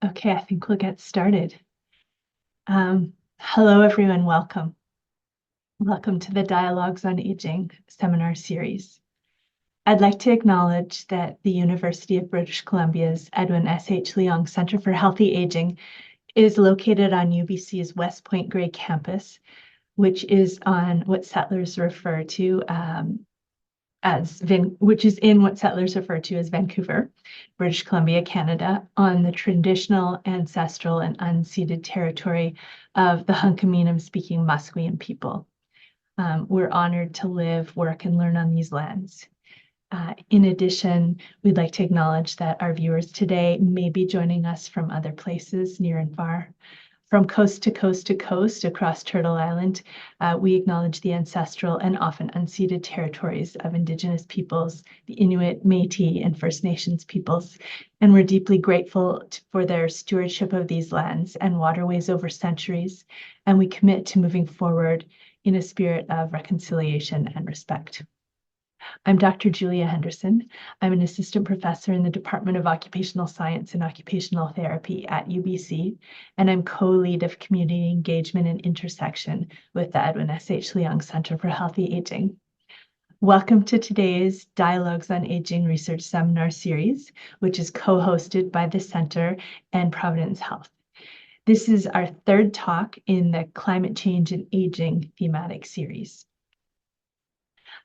Okay, I think we'll get started. Hello, everyone. Welcome. Welcome to the Dialogues on Aging seminar series. I'd like to acknowledge that the University of British Columbia's Edwin S.H. Leong Centre for Healthy Aging is located on UBC's West Point Grey campus, which is on what settlers refer to which is in what settlers refer to as Vancouver, British Columbia, Canada, on the traditional, ancestral, and unceded territory of the Hunkaminam-speaking Musqueam people. We're honored to live, work, and learn on these lands. In addition, we'd like to acknowledge that our viewers today may be joining us from other places near and far. From coast to coast to coast across Turtle Island, we acknowledge the ancestral and often unceded territories of Indigenous peoples, the Inuit, Métis, and First Nations peoples, and we're deeply grateful for their stewardship of these lands and waterways over centuries, and we commit to moving forward in a spirit of reconciliation and respect. I'm Dr. Julia Henderson. I'm an assistant professor in the Department of Occupational Science and Occupational Therapy at UBC, and I'm co-lead of community engagement and intersection with the Edwin S.H. Leong Centre for Healthy Aging. Welcome to today's Dialogues on Aging Research Seminar Series, which is co-hosted by the Centre and Providence Health. This is our third talk in the Climate Change and Aging thematic series.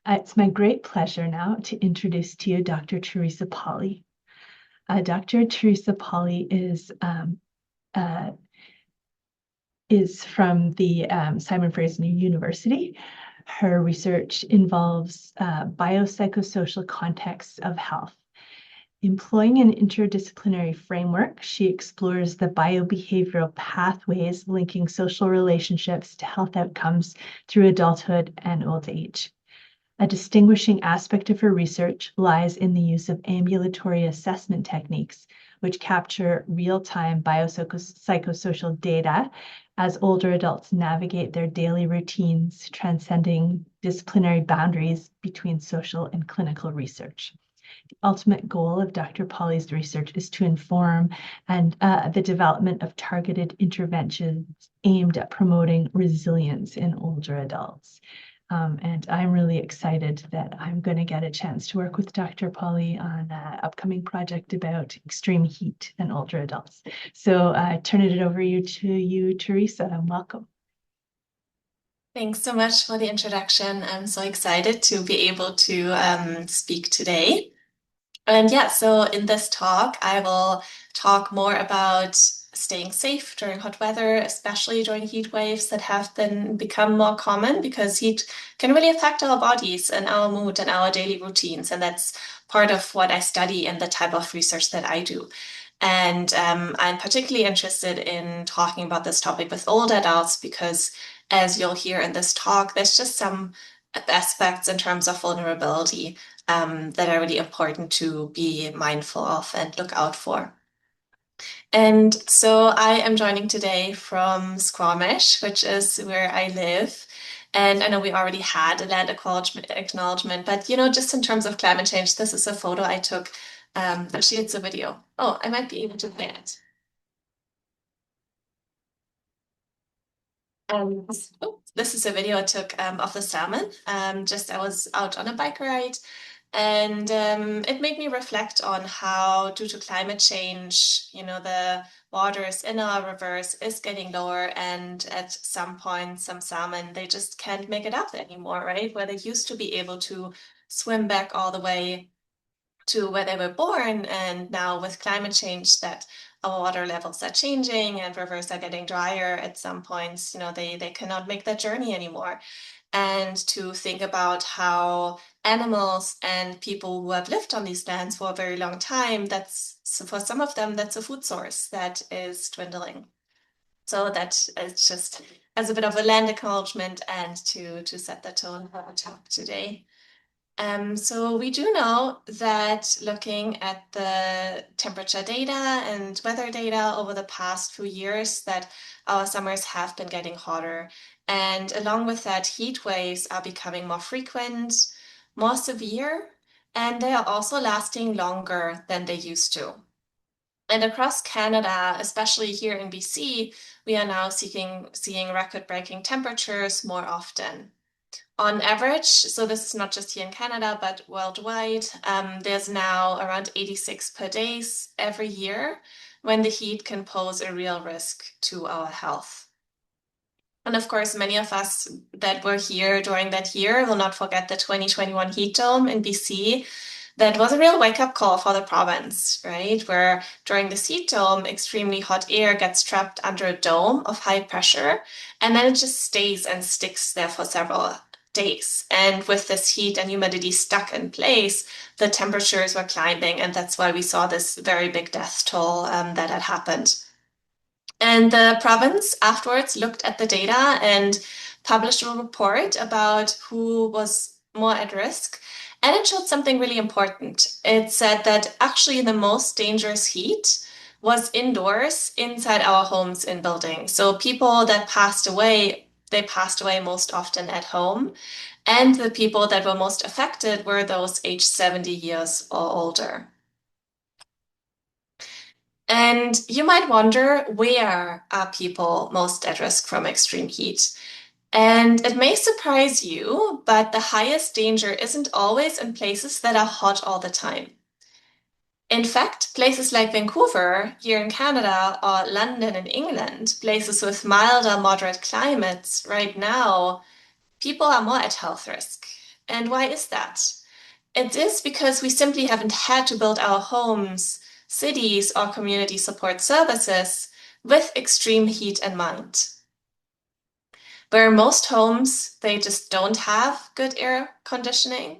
It's my great pleasure now to introduce to you Dr. Theresa Pauly. Dr. Theresa Pauly is from the Simon Fraser University. Her research involves biopsychosocial contexts of health. Employing an interdisciplinary framework, she explores the biobehavioral pathways linking social relationships to health outcomes through adulthood and old age. A distinguishing aspect of her research lies in the use of ambulatory assessment techniques, which capture real-time biopsychosocial data as older adults navigate their daily routines, transcending disciplinary boundaries between social and clinical research. The ultimate goal of Dr. Pauly's research is to inform the development of targeted interventions aimed at promoting resilience in older adults. And I'm really excited that I'm going to get a chance to work with Dr. Pauly on an upcoming project about extreme heat in older adults. So I turn it over to you, Theresa, and welcome. Thanks so much for the introduction. I'm so excited to be able to speak today. And yeah, so in this talk, I will talk more about staying safe during hot weather, especially during heat waves that have become more common because heat can really affect our bodies and our mood and our daily routines. And that's part of what I study and the type of research that I do. And I'm particularly interested in talking about this topic with older adults because, as you'll hear in this talk, there's just some aspects in terms of vulnerability that are really important to be mindful of and look out for. And so I am joining today from Squamish, which is where I live. And I know we already had a land acknowledgement, but just in terms of climate change, this is a photo I took. Actually, it's a video. Oh, I might be able to play it. This is a video I took of the salmon. I was out on a bike ride, and it made me reflect on how, due to climate change, the waters in our rivers is getting lower, and at some point, some salmon, they just can't make it up anymore, right? Where they used to be able to swim back all the way to where they were born, and now with climate change, that our water levels are changing and rivers are getting drier at some points, they cannot make that journey anymore. And to think about how animals and people who have lived on these lands for a very long time, for some of them, that's a food source that is dwindling. So that is just as a bit of a land acknowledgement and to set the tone for our talk today. So we do know that looking at the temperature data and weather data over the past few years, that our summers have been getting hotter. And along with that, heat waves are becoming more frequent, more severe, and they are also lasting longer than they used to. And across Canada, especially here in BC, we are now seeing record-breaking temperatures more often. On average, so this is not just here in Canada, but worldwide, there's now around 86 per day every year when the heat can pose a real risk to our health. And of course, many of us that were here during that year will not forget the 2021 heat dome in BC. That was a real wake-up call for the province, right? Where during the heat dome, extremely hot air gets trapped under a dome of high pressure, and then it just stays and sticks there for several days. And with this heat and humidity stuck in place, the temperatures were climbing, and that's why we saw this very big death toll that had happened. And the province afterwards looked at the data and published a report about who was more at risk. And it showed something really important. It said that actually the most dangerous heat was indoors, inside our homes in buildings. So people that passed away, they passed away most often at home. And the people that were most affected were those aged 70 years or older. And you might wonder, where are people most at risk from extreme heat? And it may surprise you, but the highest danger isn't always in places that are hot all the time. In fact, places like Vancouver here in Canada or London in England, places with milder, moderate climates, right now, people are more at health risk. And why is that? It is because we simply haven't had to build our homes, cities, or community support services with extreme heat in mind. Where most homes, they just don't have good air conditioning,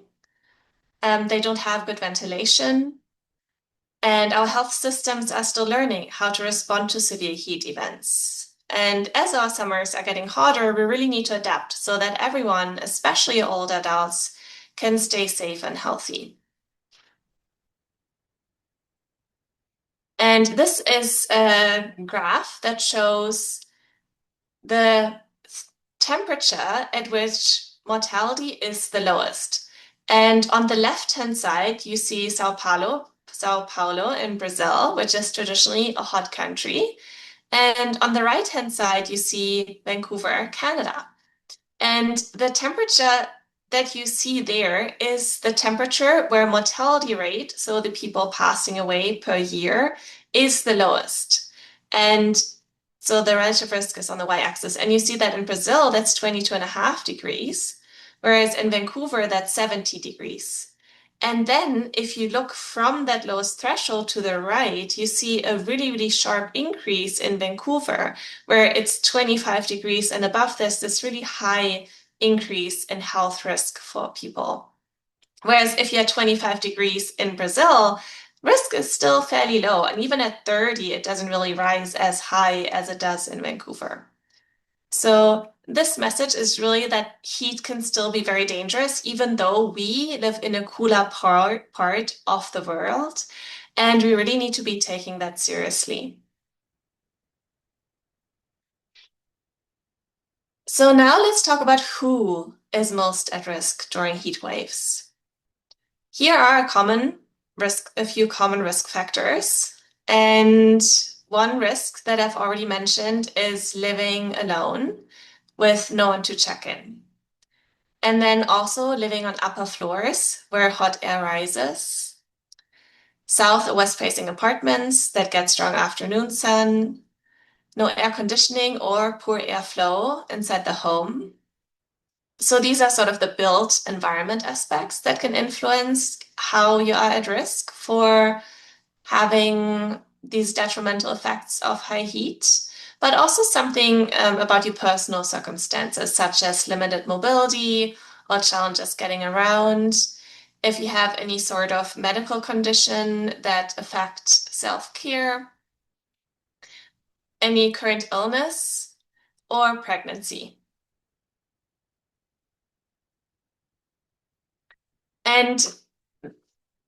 they don't have good ventilation, and our health systems are still learning how to respond to severe heat events. And as our summers are getting hotter, we really need to adapt so that everyone, especially older adults, can stay safe and healthy. And this is a graph that shows the temperature at which mortality is the lowest. And on the left-hand side, you see Sao Paulo in Brazil, which is traditionally a hot country. And on the right-hand side, you see Vancouver, Canada. And the temperature that you see there is the temperature where mortality rate, so the people passing away per year, is the lowest. And so the relative risk is on the y-axis. And you see that in Brazil, that's 22.5 degrees, whereas in Vancouver, that's 70 degrees. And then if you look from that lowest threshold to the right, you see a really, really sharp increase in Vancouver, where it's 25 degrees and above this really high increase in health risk for people. Whereas if you're 25 degrees in Brazil, risk is still fairly low. And even at 30, it doesn't really rise as high as it does in Vancouver. So this message is really that heat can still be very dangerous, even though we live in a cooler part of the world, and we really need to be taking that seriously. So now let's talk about who is most at risk during heat waves. Here are a few common risk factors, and one risk that I've already mentioned is living alone with no one to check in. And then also living on upper floors where hot air rises, south or west facing apartments that get strong afternoon sun, no air conditioning or poor airflow inside the home. So these are sort of the built environment aspects that can influence how you are at risk for having these detrimental effects of high heat, but also something about your personal circumstances, such as limited mobility or challenges getting around. If you have any sort of medical condition that affects self-care, any current illness, or pregnancy. And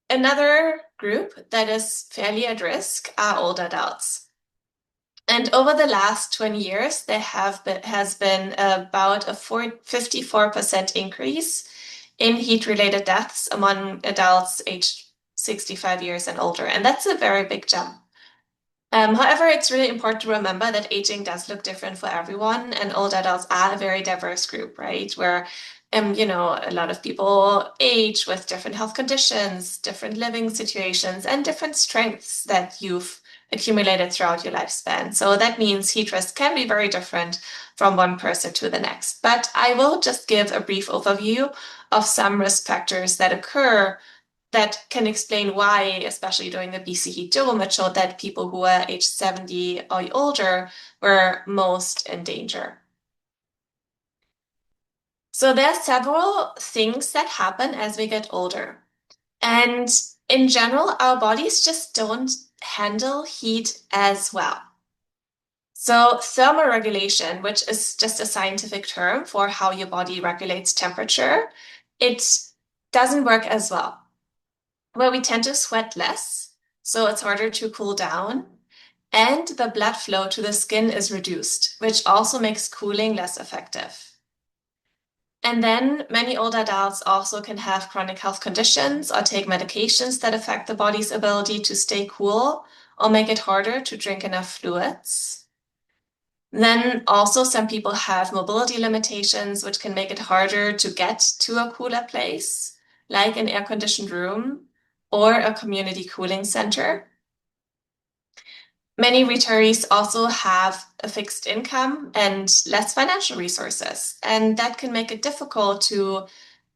another group that is fairly at risk are older adults. And over the last 20 years, there has been about a 54% increase in heat-related deaths among adults aged 65 years and older. And that's a very big jump. However, it's really important to remember that aging does look different for everyone, and older adults are a very diverse group, right? Where, a lot of people age with different health conditions, different living situations, and different strengths that you've accumulated throughout your lifespan. So that means heat risk can be very different from one person to the next. But I will just give a brief overview of some risk factors that occur that can explain why, especially during the BC heat dome, it showed that people who are age 70 or older were most in danger. So there are several things that happen as we get older. And in general, our bodies just don't handle heat as well. So thermoregulation, which is just a scientific term for how your body regulates temperature, it doesn't work as well. Where we tend to sweat less, so it's harder to cool down, and the blood flow to the skin is reduced, which also makes cooling less effective. And then many older adults also can have chronic health conditions or take medications that affect the body's ability to stay cool or make it harder to drink enough fluids. Then also some people have mobility limitations, which can make it harder to get to a cooler place, like an air-conditioned room or a community cooling center. Many retirees also have a fixed income and less financial resources, and that can make it difficult to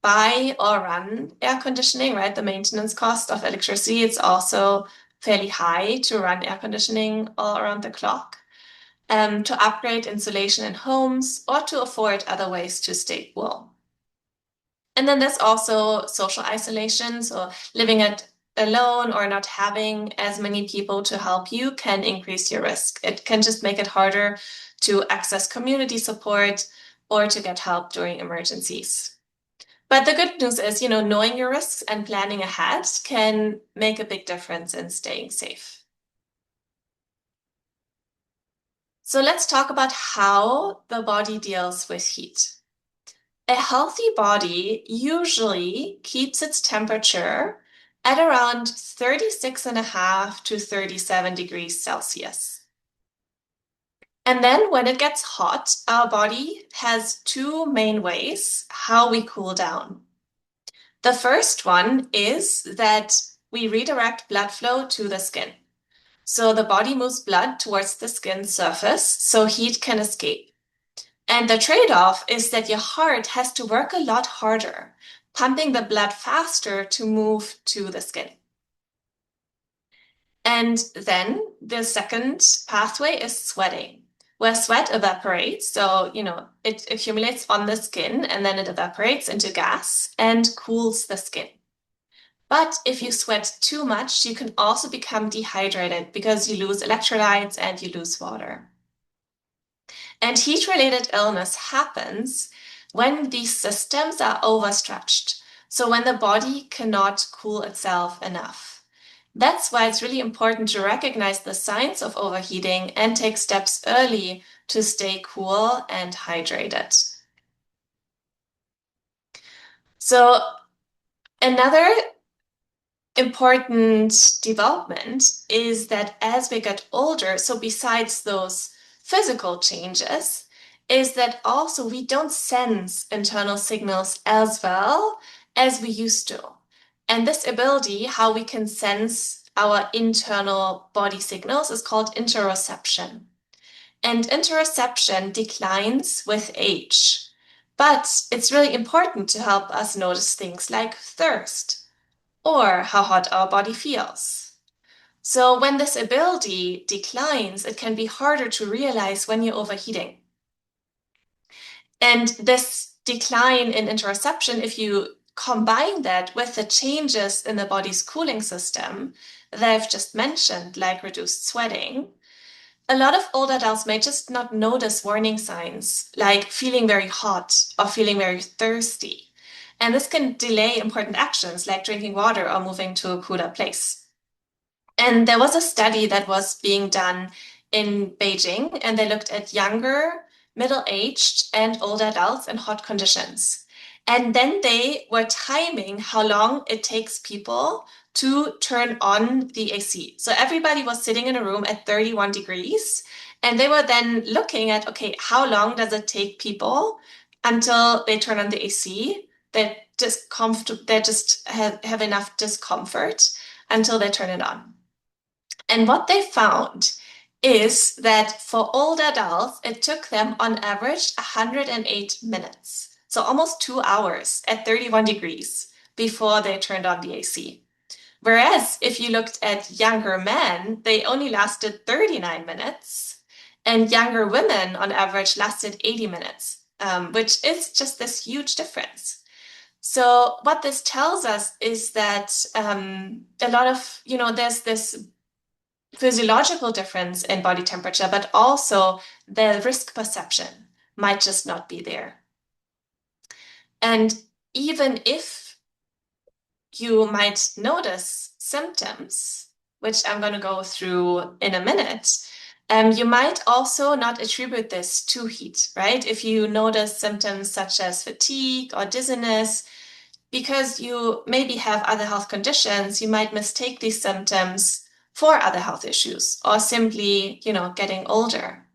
buy or run air conditioning, right? The maintenance cost of electricity, it's also fairly high to run air conditioning all around the clock. To upgrade insulation in homes or to afford other ways to stay cool. And then there's also social isolation. So living alone or not having as many people to help you can increase your risk. It can just make it harder to access community support or to get help during emergencies. But the good news is, knowing your risks and planning ahead can make a big difference in staying safe. So let's talk about how the body deals with heat. A healthy body usually keeps its temperature at around 36.5 to 37 degrees Celsius. And then when it gets hot, our body has two main ways how we cool down. The first one is that we redirect blood flow to the skin. So the body moves blood towards the skin surface so heat can escape. And the trade-off is that your heart has to work a lot harder, pumping the blood faster to move to the skin. And then the second pathway is sweating, where sweat evaporates. So, it accumulates on the skin and then it evaporates into gas and cools the skin. But if you sweat too much, you can also become dehydrated because you lose electrolytes and you lose water. And heat-related illness happens when these systems are overstretched. So when the body cannot cool itself enough. That's why it's really important to recognize the signs of overheating and take steps early to stay cool and hydrated. So another important development is that as we get older, so besides those physical changes, is that also we don't sense internal signals as well as we used to. And this ability, how we can sense our internal body signals, is called interoception. And interoception declines with age. But it's really important to help us notice things like thirst, or how hot our body feels. So when this ability declines, it can be harder to realize when you're overheating. And this decline in interoception, if you combine that with the changes in the body's cooling system that I've just mentioned, like reduced sweating, a lot of older adults may just not notice warning signs like feeling very hot or feeling very thirsty. And this can delay important actions like drinking water or moving to a cooler place. And there was a study that was being done in Beijing, and they looked at younger, middle-aged, and older adults in hot conditions. And then they were timing how long it takes people to turn on the AC. So everybody was sitting in a room at 31 degrees, and they were then looking at, okay, how long does it take people until they turn on the AC? They just have enough discomfort until they turn it on. And what they found is that for older adults, it took them on average 108 minutes. So almost 2 hours at 31 degrees before they turned on the AC. Whereas if you looked at younger men, they only lasted 39 minutes, and younger women on average lasted 80 minutes, which is just this huge difference. So what this tells us is that a lot of, there's this physiological difference in body temperature, but also the risk perception might just not be there. And even if you might notice symptoms, which I'm going to go through in a minute, you might also not attribute this to heat, right? If you notice symptoms such as fatigue or dizziness, because you maybe have other health conditions, you might mistake these symptoms for other health issues or simply, getting older.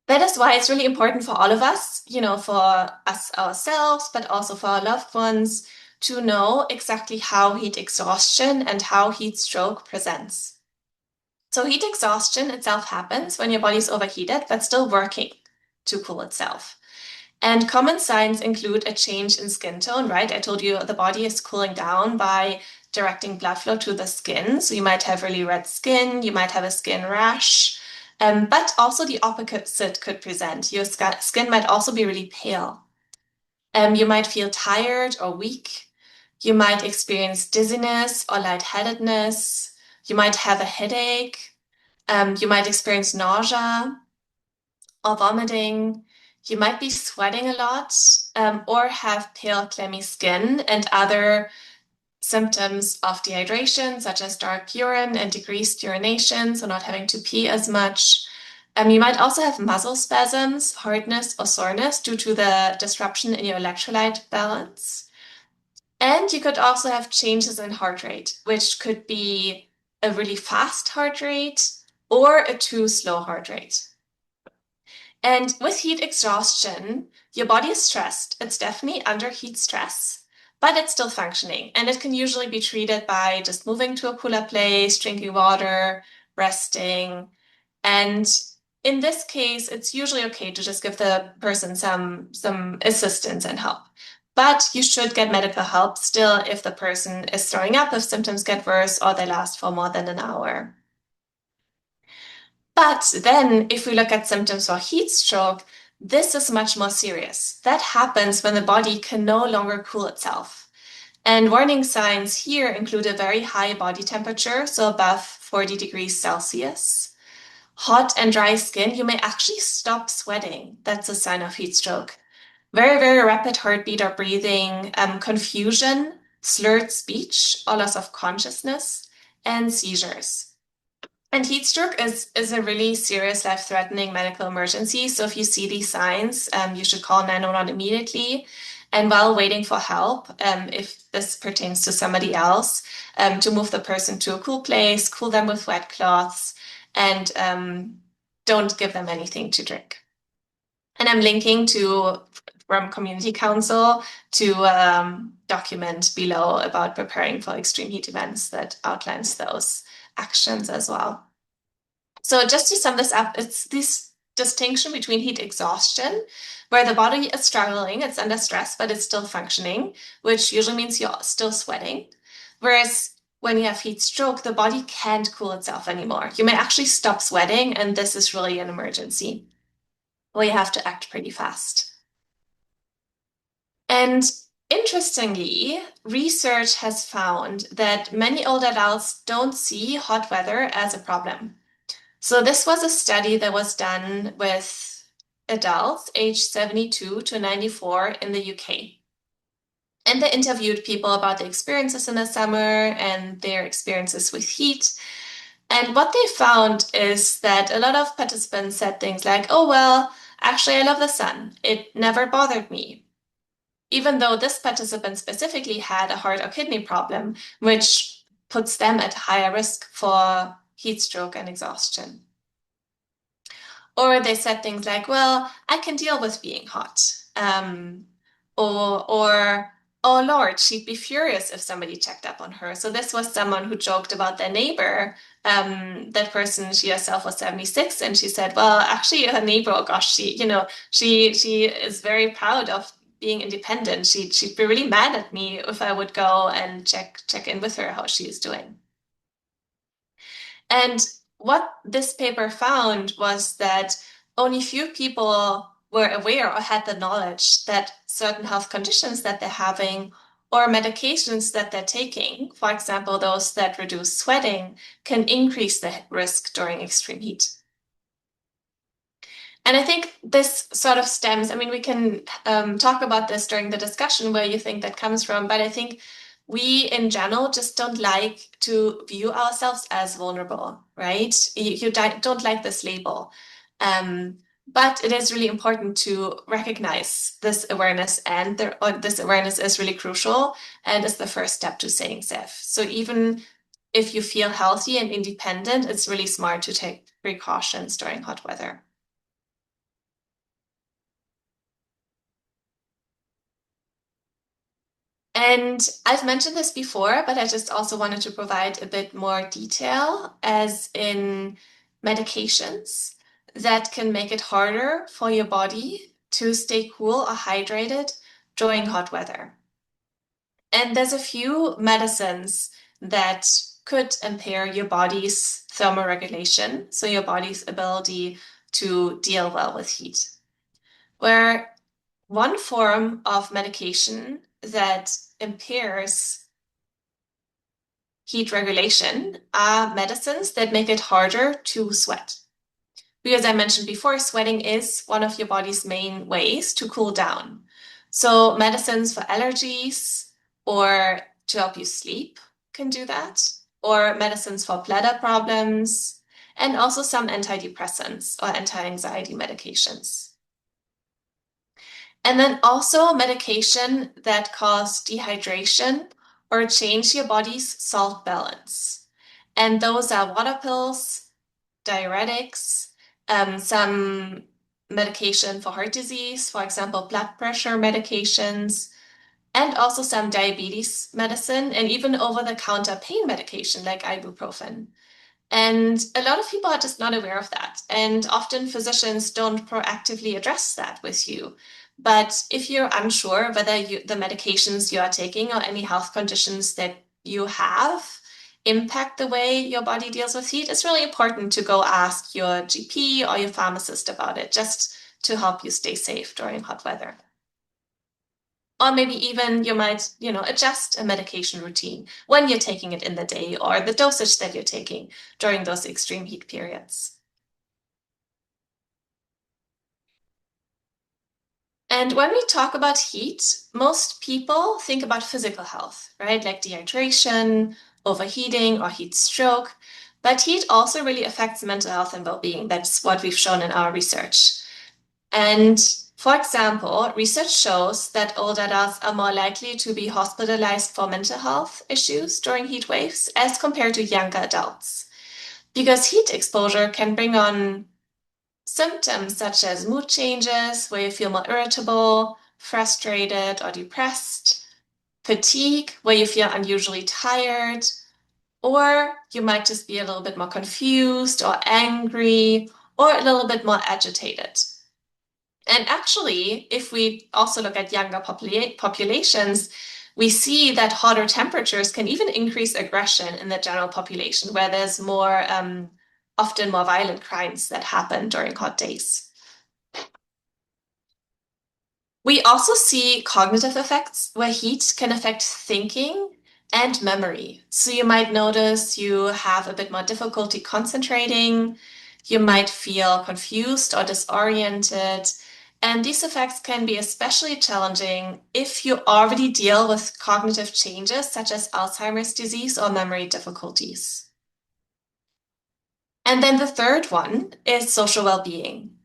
That is why it's really important for all of us, for us ourselves, but also for our loved ones, to know exactly how heat exhaustion and how heat stroke presents. So heat exhaustion itself happens when your body is overheated, but still working to cool itself. And common signs include a change in skin tone, right? I told you the body is cooling down by directing blood flow to the skin. So you might have really red skin, you might have a skin rash, but also the opposite could present. Your skin might also be really pale. You might feel tired or weak. You might experience dizziness or lightheadedness. You might have a headache. You might experience nausea or vomiting. You might be sweating a lot, or have pale, clammy skin and other symptoms of dehydration, such as dark urine and decreased urination, so not having to pee as much. You might also have muscle spasms, hardness, or soreness due to the disruption in your electrolyte balance. And you could also have changes in heart rate, which could be a really fast heart rate or a too slow heart rate. And with heat exhaustion, your body is stressed. It's definitely under heat stress, but it's still functioning. And it can usually be treated by just moving to a cooler place, drinking water, resting. And in this case, it's usually okay to just give the person some assistance and help. But you should get medical help still if the person is throwing up, if symptoms get worse, or they last for more than an hour. But then if we look at symptoms for heat stroke, this is much more serious. That happens when the body can no longer cool itself. And warning signs here include a very high body temperature, so above 40 degrees Celsius. Hot and dry skin, you may actually stop sweating. That's a sign of heat stroke. Very, very rapid heartbeat or breathing, confusion, slurred speech, or loss of consciousness, and seizures. And heat stroke is a really serious, life-threatening medical emergency. So if you see these signs, you should call 911 immediately. And while waiting for help, if this pertains to somebody else, to move the person to a cool place, cool them with wet cloths, and don't give them anything to drink. And I'm linking from Community Council to document below about preparing for extreme heat events that outlines those actions as well. So just to sum this up, it's this distinction between heat exhaustion, where the body is struggling, it's under stress, but it's still functioning, which usually means you're still sweating. Whereas when you have heat stroke, the body can't cool itself anymore. You may actually stop sweating, and this is really an emergency. Well, you have to act pretty fast. And interestingly, research has found that many older adults don't see hot weather as a problem. So this was a study that was done with adults aged 72 to 94 in the UK. And they interviewed people about their experiences in the summer and their experiences with heat. And what they found is that a lot of participants said things like, oh, well, actually, I love the sun. It never bothered me. even though this participant specifically had a heart or kidney problem, which puts them at higher risk for heat stroke and exhaustion. Or they said things like, well, I can deal with being hot. Or, oh Lord, she'd be furious if somebody checked up on her. So this was someone who joked about their neighbor. That person, she herself was 76, and she said, well, actually her neighbor, oh gosh, she is very proud of being independent. She'd be really mad at me if I would go and check in with her how she is doing. And what this paper found was that only few people were aware or had the knowledge that certain health conditions that they're having or medications that they're taking, for example, those that reduce sweating, can increase the risk during extreme heat. And I think this sort of stems, I mean, we can talk about this during the discussion where you think that comes from, but I think we in general just don't like to view ourselves as vulnerable, right? You don't like this label. But it is really important to recognize this awareness, and this awareness is really crucial and is the first step to staying safe. So even if you feel healthy and independent, it's really smart to take precautions during hot weather. And I've mentioned this before, but I just also wanted to provide a bit more detail, as in medications that can make it harder for your body to stay cool or hydrated during hot weather. And there's a few medicines that could impair your body's thermoregulation, so your body's ability to deal well with heat. Where one form of medication that impairs heat regulation are medicines that make it harder to sweat. Because I mentioned before, sweating is one of your body's main ways to cool down. So medicines for allergies or to help you sleep can do that, or medicines for bladder problems, and also some antidepressants or anti-anxiety medications. And then also medication that cause dehydration or change your body's salt balance. And those are water pills, diuretics, some medication for heart disease, for example, blood pressure medications, and also some diabetes medicine, and even over-the-counter pain medication like ibuprofen. And a lot of people are just not aware of that. And often physicians don't proactively address that with you. But if you're unsure whether the medications you are taking or any health conditions that you have impact the way your body deals with heat, it's really important to go ask your GP or your pharmacist about it, just to help you stay safe during hot weather. Or maybe even you might, adjust a medication routine when you're taking it in the day, or the dosage that you're taking during those extreme heat periods. And when we talk about heat, most people think about physical health, right? Like dehydration, overheating, or heat stroke. But heat also really affects mental health and well-being. That's what we've shown in our research. And for example, research shows that older adults are more likely to be hospitalized for mental health issues during heat waves as compared to younger adults. Because heat exposure can bring on symptoms such as mood changes, where you feel more irritable, frustrated, or depressed, fatigue, where you feel unusually tired, or you might just be a little bit more confused or angry or a little bit more agitated. And actually, if we also look at younger populations, we see that hotter temperatures can even increase aggression in the general population, where there's often more violent crimes that happen during hot days. We also see cognitive effects where heat can affect thinking and memory. So you might notice you have a bit more difficulty concentrating, you might feel confused or disoriented, and these effects can be especially challenging if you already deal with cognitive changes such as Alzheimer's disease or memory difficulties. And then the third one is social well-being,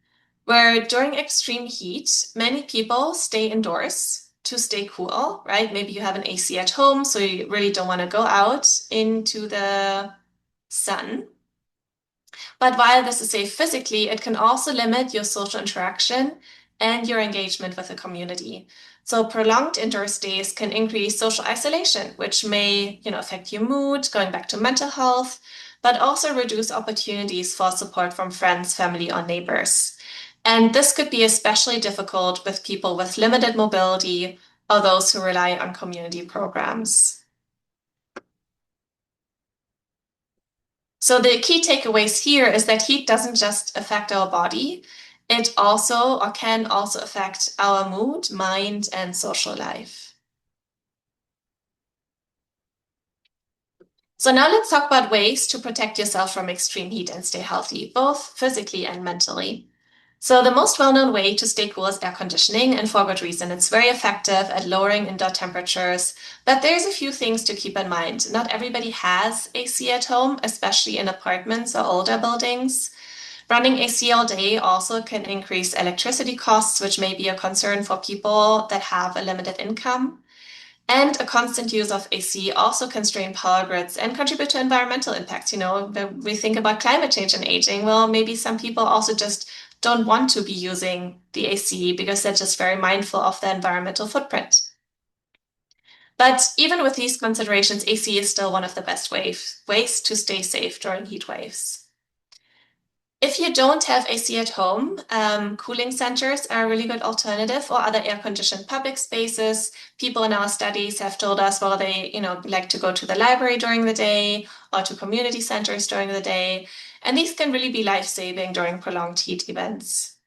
where during extreme heat, many people stay indoors to stay cool, right? Maybe you have an AC at home, so you really don't want to go out into the sun. But while this is safe physically, it can also limit your social interaction and your engagement with the community. So prolonged indoor stays can increase social isolation, which may, affect your mood, going back to mental health, but also reduce opportunities for support from friends, family, or neighbors. And this could be especially difficult with people with limited mobility or those who rely on community programs. So the key takeaways here is that heat doesn't just affect our body, it also or can also affect our mood, mind, and social life. So now let's talk about ways to protect yourself from extreme heat and stay healthy, both physically and mentally. So the most well-known way to stay cool is air conditioning, and for good reason. It's very effective at lowering indoor temperatures, but there's a few things to keep in mind. Not everybody has AC at home, especially in apartments or older buildings. Running AC all day also can increase electricity costs, which may be a concern for people that have a limited income. And a constant use of AC also can strain power grids and contribute to environmental impacts. We think about climate change and aging. Well, maybe some people also just don't want to be using the AC because they're just very mindful of the environmental footprint. But even with these considerations, AC is still one of the best ways to stay safe during heat waves. If you don't have AC at home, cooling centers are a really good alternative, or other air-conditioned public spaces. People in our studies have told us, well, they, like to go to the library during the day or to community centers during the day. And these can really be life-saving during prolonged heat events.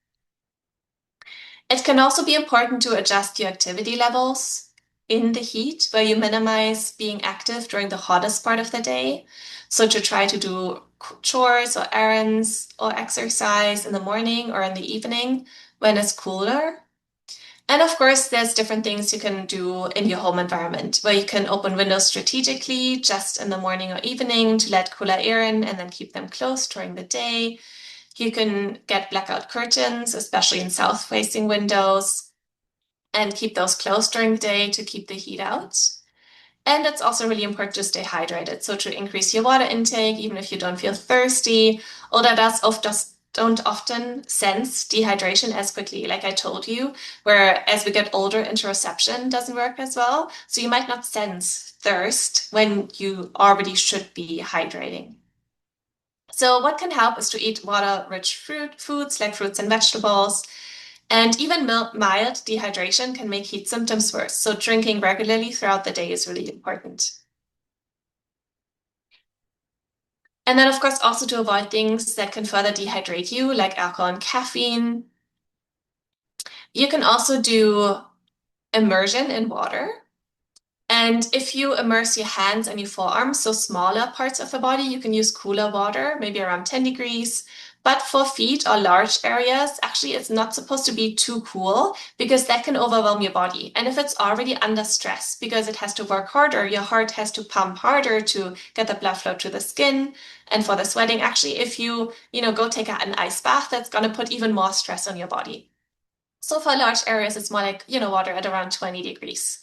It can also be important to adjust your activity levels in the heat, where you minimize being active during the hottest part of the day. So to try to do chores or errands or exercise in the morning or in the evening when it's cooler. And of course, there's different things you can do in your home environment, where you can open windows strategically just in the morning or evening to let cooler air in and then keep them closed during the day. You can get blackout curtains, especially in south-facing windows, and keep those closed during the day to keep the heat out. And it's also really important to stay hydrated. So to increase your water intake, even if you don't feel thirsty. Older adults don't often sense dehydration as quickly, like I told you, where as we get older, interoception doesn't work as well. So you might not sense thirst when you already should be hydrating. So what can help is to eat water-rich foods like fruits and vegetables. And even mild dehydration can make heat symptoms worse. So drinking regularly throughout the day is really important. And then, of course, also to avoid things that can further dehydrate you, like alcohol and caffeine. You can also do immersion in water. And if you immerse your hands and your forearms, so smaller parts of the body, you can use cooler water, maybe around 10 degrees. But for feet or large areas, actually, it's not supposed to be too cool because that can overwhelm your body. And if it's already under stress because it has to work harder, your heart has to pump harder to get the blood flow to the skin. And for the sweating, actually, if you, go take an ice bath, that's going to put even more stress on your body. So for large areas, it's more like, water at around 20 degrees.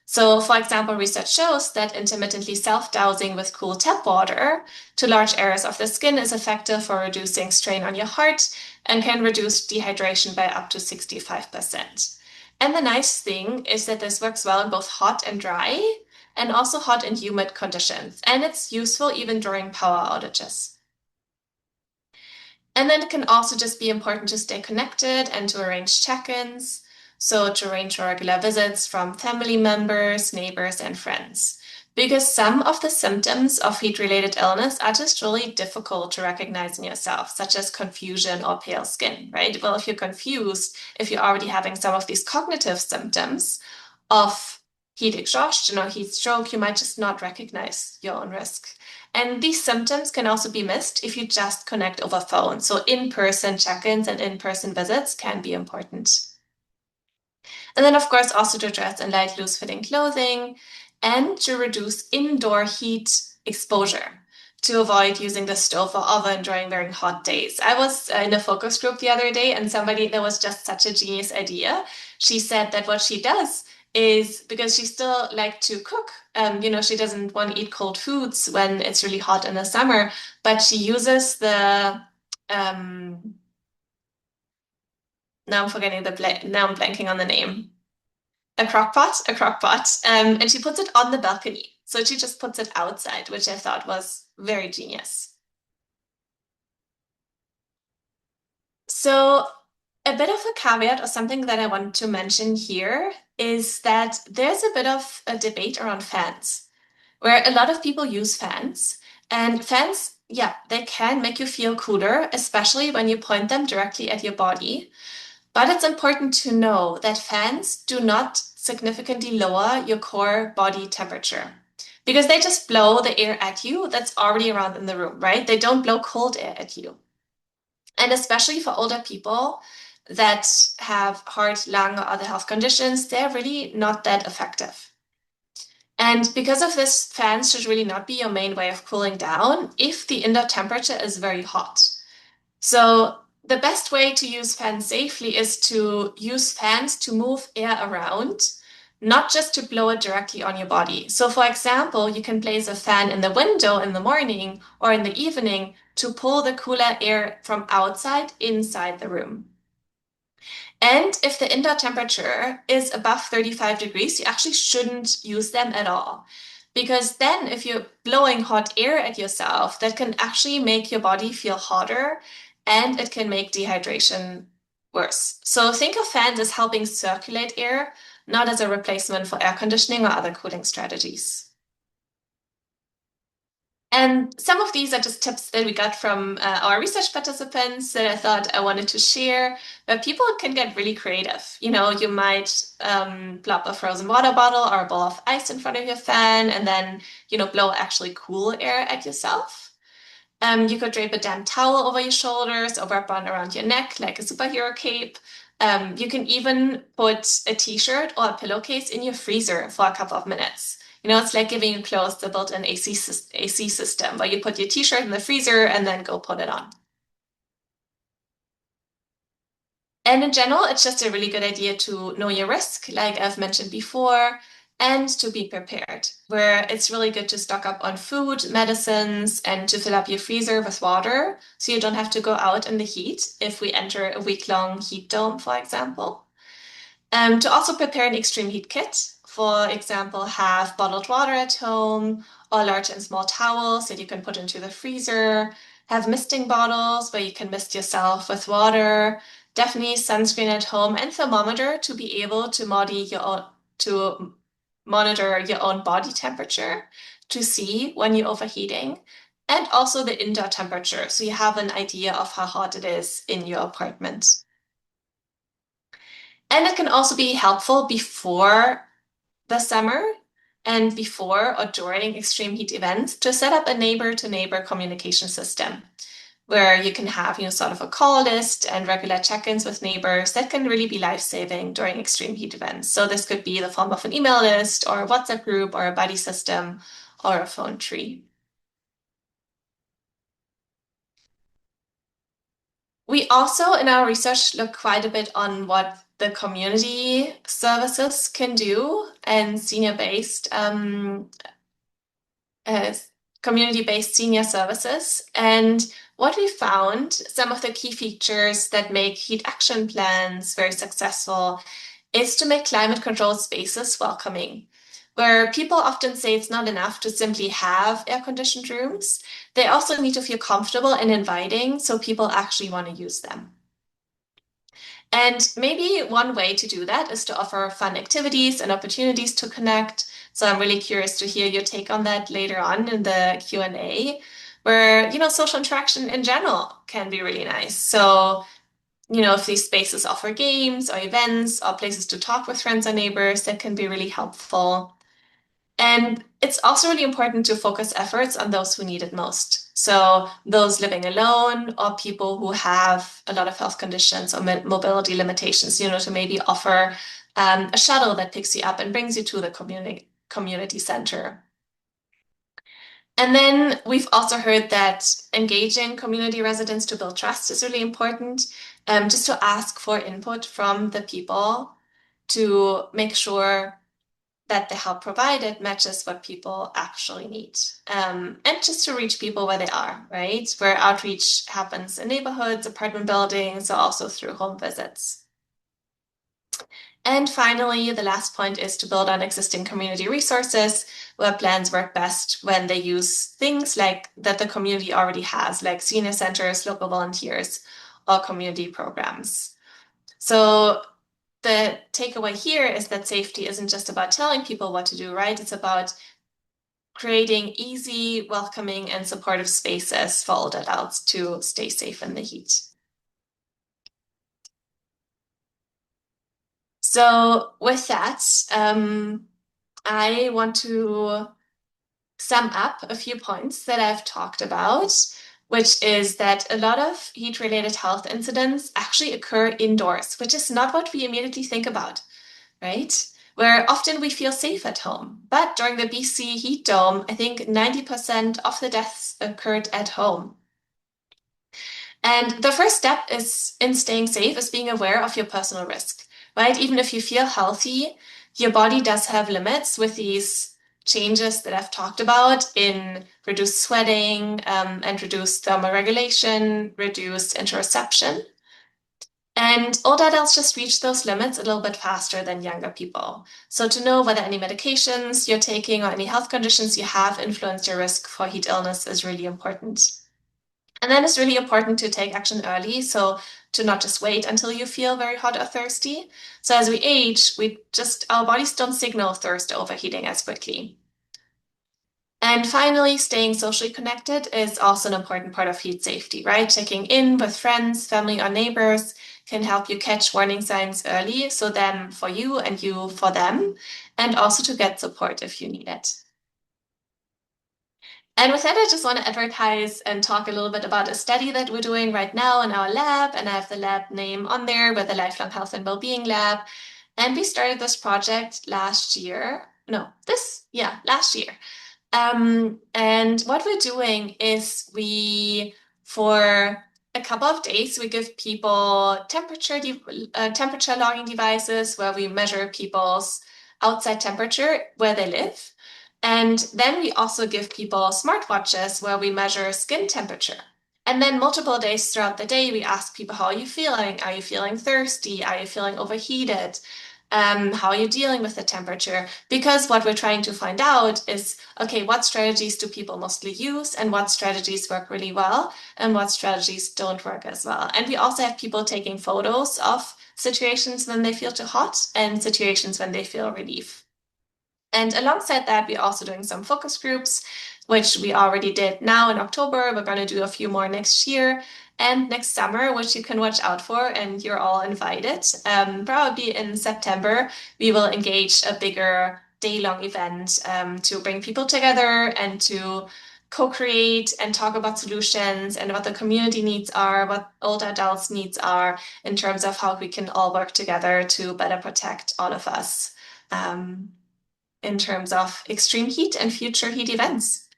So, for example, research shows that intermittently self-dousing with cool tap water to large areas of the skin is effective for reducing strain on your heart and can reduce dehydration by up to 65%. And the nice thing is that this works well in both hot and dry, and also hot and humid conditions. And it's useful even during power outages. And then it can also just be important to stay connected and to arrange check-ins. So to arrange regular visits from family members, neighbors, and friends. Because some of the symptoms of heat-related illness are just really difficult to recognize in yourself, such as confusion or pale skin, right? Well, if you're confused, if you're already having some of these cognitive symptoms of heat exhaustion or heat stroke, you might just not recognize your own risk. And these symptoms can also be missed if you just connect over phone. So in-person check-ins and in-person visits can be important. And then, of course, also to dress in light, loose-fitting clothing and to reduce indoor heat exposure to avoid using the stove or oven during very hot days. I was in a focus group the other day and that was just such a genius idea. She said that what she does is because she still likes to cook. She doesn't want to eat cold foods when it's really hot in the summer, but she uses um, now I'm blanking on the name. A crock pot, and she puts it on the balcony. So she just puts it outside, which I thought was very genius. So a bit of a caveat or something that I want to mention here is that there's a bit of a debate around fans, where a lot of people use fans. And fans, yeah, they can make you feel cooler, especially when you point them directly at your body. But it's important to know that fans do not significantly lower your core body temperature because they just blow the air at you that's already around in the room, right? They don't blow cold air at you. And especially for older people that have heart, lung, or other health conditions, they're really not that effective. And because of this, fans should really not be your main way of cooling down if the indoor temperature is very hot. So the best way to use fans safely is to use fans to move air around, not just to blow it directly on your body. So for example, you can place a fan in the window in the morning or in the evening to pull the cooler air from outside inside the room. And if the indoor temperature is above 35 degrees, you actually shouldn't use them at all. Because then, if you're blowing hot air at yourself, that can actually make your body feel hotter and it can make dehydration worse. So think of fans as helping circulate air, not as a replacement for air conditioning or other cooling strategies. And some of these are just tips that we got from our research participants that I thought I wanted to share. But people can get really creative. You might plop a frozen water bottle or a bowl of ice in front of your fan and then, blow actually cool air at yourself. You could drape a damp towel over your shoulders or wrap one around your neck like a superhero cape. You can even put a t-shirt or a pillowcase in your freezer for a couple of minutes. It's like giving your clothes the built-in AC system where you put your t-shirt in the freezer and then go put it on. And in general, it's just a really good idea to know your risk, like I've mentioned before, and to be prepared, where it's really good to stock up on food, medicines, and to fill up your freezer with water so you don't have to go out in the heat if we enter a week-long heat dome, for example. To also prepare an extreme heat kit, for example, have bottled water at home or large and small towels that you can put into the freezer, have misting bottles where you can mist yourself with water, definitely sunscreen at home and thermometer to be able to monitor your own body temperature to see when you're overheating, and also the indoor temperature so you have an idea of how hot it is in your apartment. And it can also be helpful before the summer and before or during extreme heat events to set up a neighbor-to-neighbor communication system where you can have, sort of a call list and regular check-ins with neighbors that can really be life-saving during extreme heat events. So this could be the form of an email list or a WhatsApp group or a buddy system or a phone tree. We also, in our research, look quite a bit on what the community services can do and uh, community-based senior services. And what we found, some of the key features that make heat action plans very successful is to make climate controlled spaces welcoming, where people often say it's not enough to simply have air-conditioned rooms. They also need to feel comfortable and inviting so people actually want to use them. And maybe one way to do that is to offer fun activities and opportunities to connect. So I'm really curious to hear your take on that later on in the Q&A, where, social interaction in general can be really nice. So, if these spaces offer games or events or places to talk with friends or neighbors, that can be really helpful. And it's also really important to focus efforts on those who need it most. So those living alone or people who have a lot of health conditions or mobility limitations, to maybe offer a shuttle that picks you up and brings you to the community center. And then we've also heard that engaging community residents to build trust is really important, just to ask for input from the people to make sure that the help provided matches what people actually need. And just to reach people where they are, right? Where outreach happens in neighborhoods, apartment buildings, or also through home visits. And finally, the last point is to build on existing community resources where plans work best when they use things like that the community already has, like senior centers, local volunteers, or community programs. So the takeaway here is that safety isn't just about telling people what to do, right? It's about creating easy, welcoming, and supportive spaces for older adults to stay safe in the heat. So with that, I want to sum up a few points that I've talked about, which is that a lot of heat-related health incidents actually occur indoors, which is not what we immediately think about, right? Where often we feel safe at home. But during the BC heat dome, I think 90% of the deaths occurred at home. And the first step is in staying safe is being aware of your personal risk, right? Even if you feel healthy, your body does have limits with these changes that I've talked about in reduced sweating and reduced thermoregulation, reduced interoception. And older adults just reach those limits a little bit faster than younger people. So to know whether any medications you're taking or any health conditions you have influence your risk for heat illness is really important. And then it's really important to take action early. So to not just wait until you feel very hot or thirsty. So as we age, our bodies don't signal thirst or overheating as quickly. And finally, staying socially connected is also an important part of heat safety, right? Checking in with friends, family, or neighbors can help you catch warning signs early, so them for you and you for them, and also to get support if you need it. And with that, I just want to advertise and talk a little bit about a study that we're doing right now in our lab, and I have the lab name on there with the Lifelong Health and Wellbeing Lab. And we started this project last year. Last year. And what we're doing is for a couple of days, we give people temperature logging devices where we measure people's outside temperature where they live. And then we also give people smartwatches where we measure skin temperature. And then multiple days throughout the day, we ask people, how are you feeling? Are you feeling thirsty? Are you feeling overheated? How are you dealing with the temperature? Because what we're trying to find out is, okay, what strategies do people mostly use and what strategies work really well and what strategies don't work as well. And we also have people taking photos of situations when they feel too hot and situations when they feel relief. And alongside that, we're also doing some focus groups, which we already did now in October. We're going to do a few more next year and next summer, which you can watch out for, and you're all invited. Probably in September, we will engage a bigger day-long event to bring people together and to co-create and talk about solutions and what the community needs are, what older adults' needs are in terms of how we can all work together to better protect all of us. In terms of extreme heat and future heat events.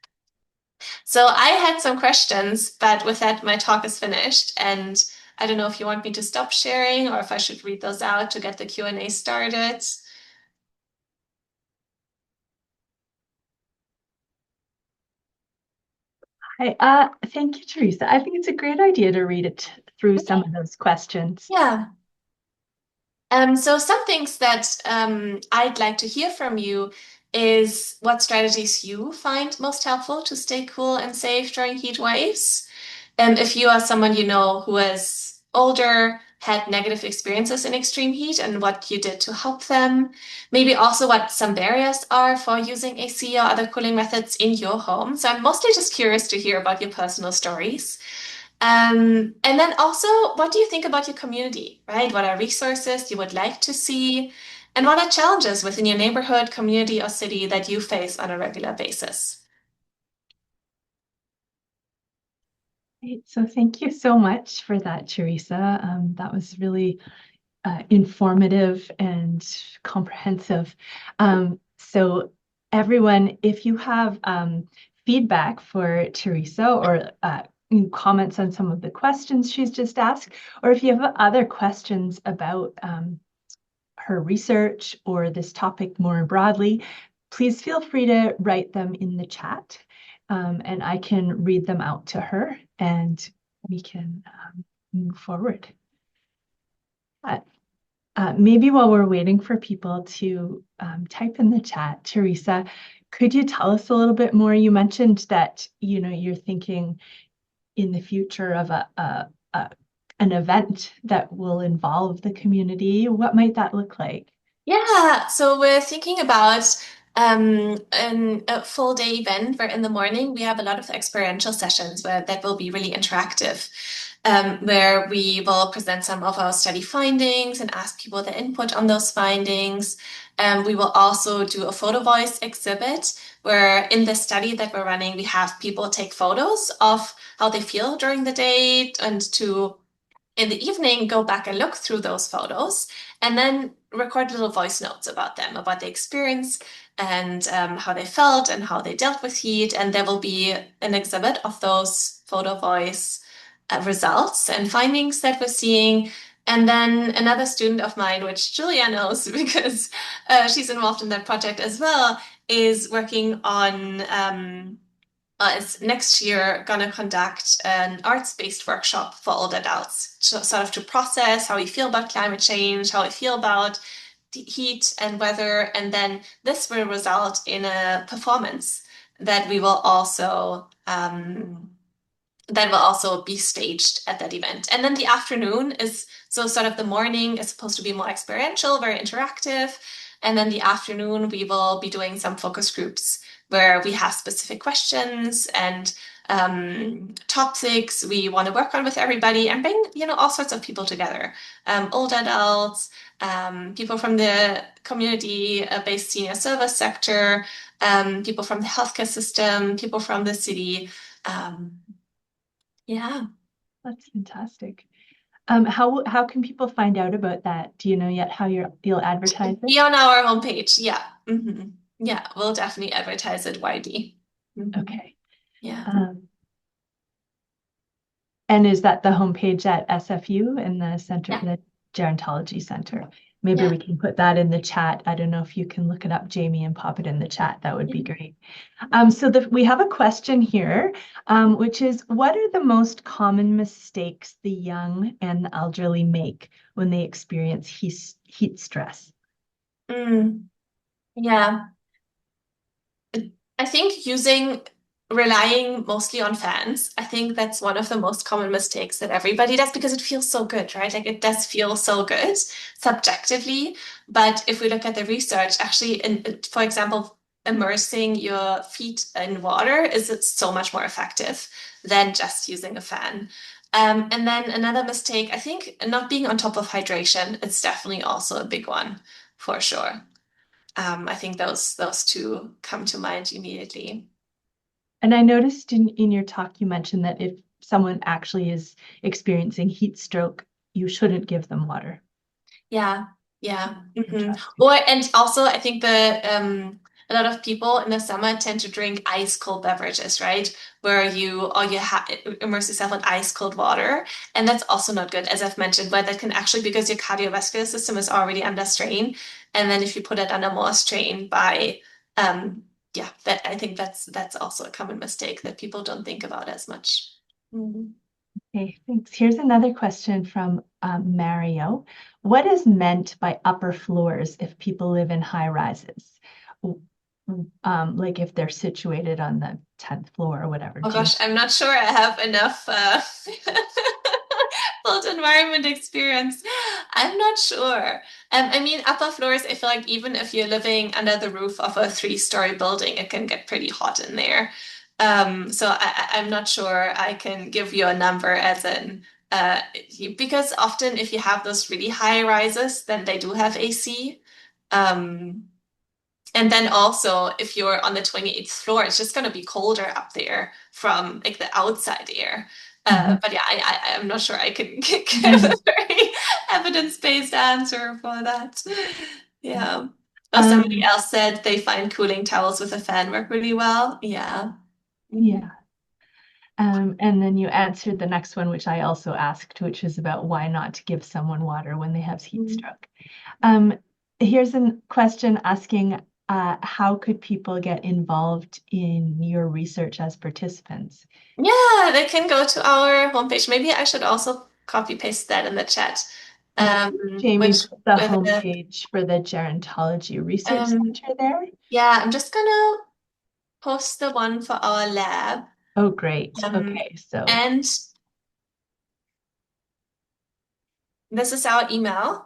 So I had some questions, but with that, my talk is finished. And I don't know if you want me to stop sharing or if I should read those out to get the Q&A started. Thank you, Theresa. I think it's a great idea to read it through some of those questions. Yeah. So some things that I'd like to hear from you is what strategies you find most helpful to stay cool and safe during heat waves. If you are someone you know who is older, had negative experiences in extreme heat and what you did to help them. Maybe also what some barriers are for using AC or other cooling methods in your home. So I'm mostly just curious to hear about your personal stories. And then also, what do you think about your community, right? What are resources you would like to see? And what are challenges within your neighborhood, community, or city that you face on a regular basis? Great. So thank you so much for that, Theresa. That was really informative and comprehensive. So everyone, if you have feedback for Theresa or comments on some of the questions she's just asked, or if you have other questions about her research or this topic more broadly, please feel free to write them in the chat, and I can read them out to her and we can move forward. Maybe while we're waiting for people to type in the chat, Theresa, could you tell us a little bit more? You mentioned that, you know, you're thinking in the future of an event that will involve the community. What might that look like? Yeah, so we're thinking about a full day event where in the morning we have a lot of experiential sessions where that will be really interactive, where we will present some of our study findings and ask people their input on those findings. We will also do a photo voice exhibit where in the study that we're running, we have people take photos of how they feel during the day and to in the evening, go back and look through those photos and then record little voice notes about them, about the experience and how they felt and how they dealt with heat. And there will be an exhibit of those photo voice results and findings that we're seeing. And then another student of mine, which Julia knows because she's involved in that project as well, is working on is next year going to conduct an arts-based workshop for old adults, sort of to process how we feel about climate change, how we feel about heat and weather, and then this will result in a performance that we will also be staged at that event. And then the afternoon is so sort of the morning is supposed to be more experiential, very interactive. And then the afternoon, we will be doing some focus groups where we have specific questions and topics we want to work on with everybody and bring, you know, all sorts of people together. Old adults, people from the community-based senior service sector, people from the healthcare system, people from the city. Yeah. That's fantastic. How can people find out about that? Do you know yet how you'll advertise Be it? on our homepage. Yeah. Yeah, we'll definitely advertise it widely. Okay. Yeah. And is that the homepage at SFU in the Center Yeah. for the Gerontology Center? Maybe Yeah. we can put that in the chat. I don't know if you can look it up, Jamie, and pop it in the chat. That would be great. So we have a question here, which is, what are the most common mistakes the young and the elderly make when they experience heat stress? Yeah. I think relying mostly on fans, I think that's one of the most common mistakes that everybody does because it feels so good, right? Like it does feel so good subjectively. But if we look at the research, actually, for example, immersing your feet in water is so much more effective than just using a fan. And then another mistake, I think not being on top of hydration, it's definitely also a big one for sure. I think those two come to mind immediately. And I noticed in your talk, you mentioned that if someone actually is experiencing heat stroke, you shouldn't give them water. Yeah, yeah. Interesting. And also I think a lot of people in the summer tend to drink ice cold beverages, right? Where you immerse yourself in ice cold water. And that's also not good, as I've mentioned, but that can actually because your cardiovascular system is already under strain. And then if you put it under more strain by yeah, that I think that's also a common mistake that people don't think about as much. Mhm. Okay, thanks. Here's another question from Mario. What is meant by upper floors if people live in high rises? Like if they're situated on the 10th floor or whatever. Oh gosh, I'm not sure I have enough built environment experience. I'm not sure. I mean, upper floors, I feel like even if you're living under the roof of a three-story building, it can get pretty hot in there. So I'm not sure I can give you a number as in because often if you have those really high rises, then they do have AC. Um, and then also, if you're on the 28th floor, it's just going to be colder up there from like the outside air. But yeah, I'm not sure I can give a very evidence-based answer for that. Yeah. Oh, somebody else said they find cooling towels with a fan work really well. Yeah. Yeah. And then you answered the next one, which I also asked, which is about why not to give someone water when they have heat stroke. Here's a question asking, how could people get involved in your research as participants? Yeah, they can go to our homepage. Maybe I should also copy paste that in the chat. Yeah, Jamie Which put the with homepage for the Gerontology Research um Center there. yeah, I'm just gonna post the one for our lab. Oh, great. Um, Okay, so and this is our email.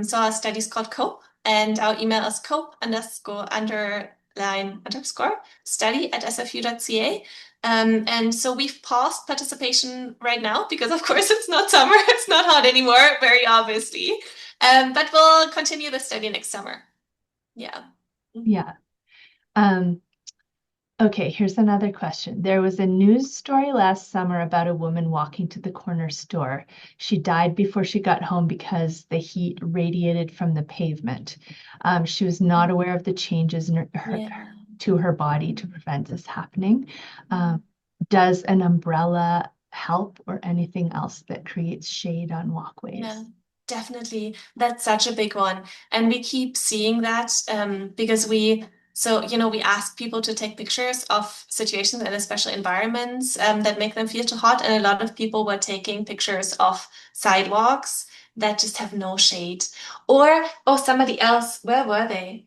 So our study is called COPE, and our email is cope underscore underline underscore study at sfu.ca. And so we've paused participation right now because, of course, it's not summer, it's not hot anymore, very obviously. But we'll continue the study next summer. Yeah. Mhm. yeah. Um, Okay, here's another question. There was a news story last summer about a woman walking to the corner store. She died before she got home because the heat radiated from the pavement. She was not aware of the changes in Yeah. to her body to prevent this happening. Does an umbrella help or anything else that creates shade on Yeah, walkways? definitely. That's such a big one. And we keep seeing that because we ask people to take pictures of situations and especially environments that make them feel too hot. And a lot of people were taking pictures of sidewalks that just have no shade. Or, oh, somebody else, where were they?